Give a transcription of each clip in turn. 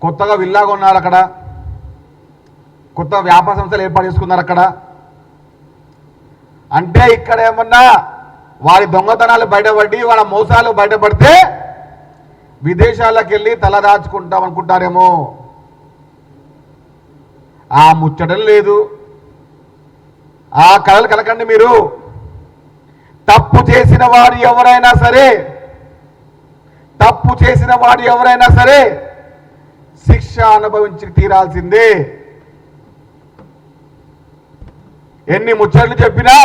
కొత్తగా విల్లాగా ఉన్నారు అక్కడ, కొత్త వ్యాపార సంస్థలు ఏర్పాటు చేసుకున్నారు అక్కడ. అంటే ఇక్కడ ఏమన్నా వారి దొంగతనాలు బయటపడి వాళ్ళ మోసాలు బయటపడితే విదేశాలకు వెళ్ళి తలదాచుకుంటాం అనుకుంటారేమో. ఆ ముచ్చటం లేదు, ఆ కళలు కలకండి మీరు. తప్పు చేసిన వారు ఎవరైనా సరే, తప్పు చేసిన వారు ఎవరైనా సరే శిక్ష అనుభవించి తీరాల్సిందే. ఎన్ని ముచ్చట్లు చెప్పినా,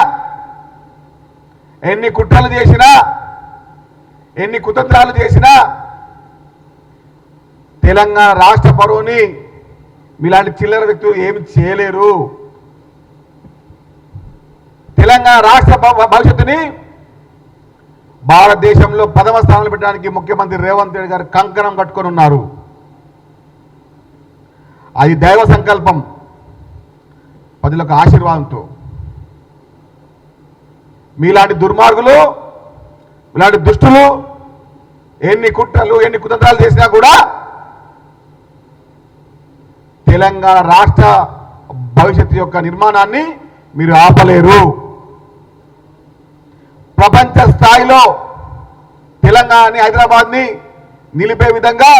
ఎన్ని కుట్రలు చేసినా, ఎన్ని కుతంత్రాలు చేసినా తెలంగాణ రాష్ట్ర పరువుని మీలాంటి చిల్లర వ్యక్తులు ఏమి చేయలేరు. తెలంగాణ రాష్ట్ర భవిష్యత్తుని భారతదేశంలో 10వ స్థానంలో పెట్టడానికి ముఖ్యమంత్రి రేవంత్ రెడ్డి గారు కంకణం కట్టుకొని ఉన్నారు. అది దైవ సంకల్పం, ప్రజలకు ఆశీర్వాదంతో. మీలాంటి దుర్మార్గులు, మీలాంటి దుష్టులు ఎన్ని కుట్రలు ఎన్ని కుతంత్రాలు చేసినా కూడా తెలంగాణ రాష్ట్ర భవిష్యత్తు యొక్క నిర్మాణాన్ని మీరు ఆపలేరు. ప్రపంచ స్థాయిలో తెలంగాణని, హైదరాబాద్ని నిలిపే విధంగా,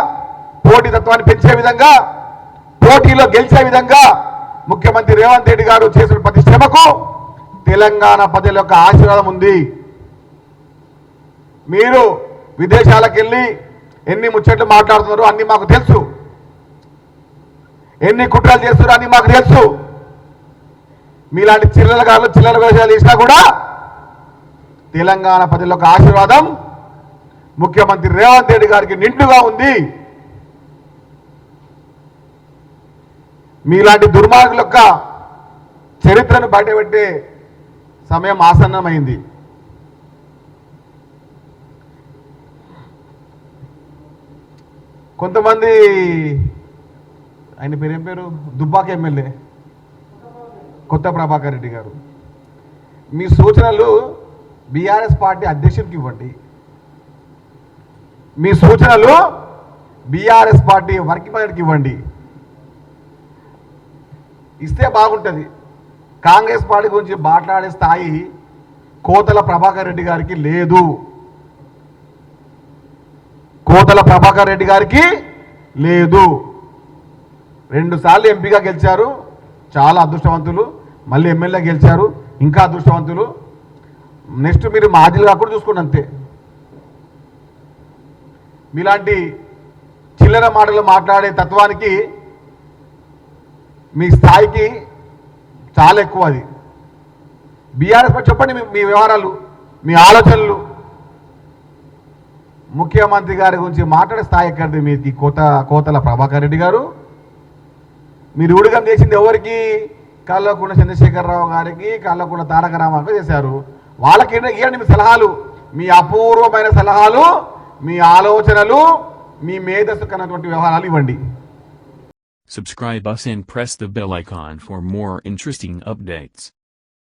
పోటీతత్వాన్ని పెంచే విధంగా, పోటీలో గెలిచే విధంగా ముఖ్యమంత్రి రేవంత్ రెడ్డి గారు చేసిన ప్రతి శ్రమకు తెలంగాణ ప్రజల యొక్క ఆశీర్వాదం ఉంది. మీరు విదేశాలకు వెళ్ళి ఎన్ని ముచ్చట్లు మాట్లాడుతున్నారో అన్ని మాకు తెలుసు, ఎన్ని కుట్రలు చేస్తున్నారో అన్ని మాకు తెలుసు. మీలాంటి చిల్లర వేషాలు చేసినా కూడా తెలంగాణ ప్రజల యొక్క ఆశీర్వాదం ముఖ్యమంత్రి రేవంత్ రెడ్డి గారికి నిండుగా ఉంది. మీలాంటి దుర్మార్గుల యొక్క చరిత్రను బయటపెట్టే సమయం ఆసన్నమైంది. కొంతమంది, ఆయన పేరేం పేరు, దుబ్బాక ఎమ్మెల్యే కొత్త ప్రభాకర్ రెడ్డి గారు, మీ సూచనలు బీఆర్ఎస్ పార్టీ అధ్యక్షుడికి ఇవ్వండి. మీ సూచనలు బీఆర్ఎస్ పార్టీ వర్కింగ్ ప్రెసిడెంట్కి ఇవ్వండి. ఇస్తే బాగుంటుంది. కాంగ్రెస్ పార్టీ గురించి మాట్లాడే స్థాయి కోతల ప్రభాకర్ రెడ్డి గారికి లేదు. కోతల ప్రభాకర్ రెడ్డి గారికి లేదు. 2 సార్లు ఎంపీగా గెలిచారు, చాలా అదృష్టవంతులు. మళ్ళీ ఎమ్మెల్యే గెలిచారు, ఇంకా అదృష్టవంతులు. నెక్స్ట్ మీరు మాజీలు కాకుండా చూసుకోండి అంతే. మీలాంటి చిల్లర మాటలు మాట్లాడే తత్వానికి మీ స్థాయికి చాలా ఎక్కువ. అది బీఆర్ఎస్ పై చెప్పండి మీ వ్యవహారాలు, మీ ఆలోచనలు. ముఖ్యమంత్రి గారి గురించి మాట్లాడే స్థాయి ఎక్కడిది మీకు? కోతల ప్రభాకర్ రెడ్డి గారు. మీరు ఊడిగం చేసింది ఎవరికి? కల్వకుంట్ల చంద్రశేఖరరావు గారికి, కల్వకుంట్ల తారక రామారావు చేశారు. వాళ్ళకి ఇవ్వండి మీ సలహాలు, మీ అపూర్వమైన సలహాలు, మీ ఆలోచనలు, మీ మేధస్సు కన్నటువంటి వ్యవహారాలు ఇవ్వండి. Subscribe us and press the bell icon for more interesting updates.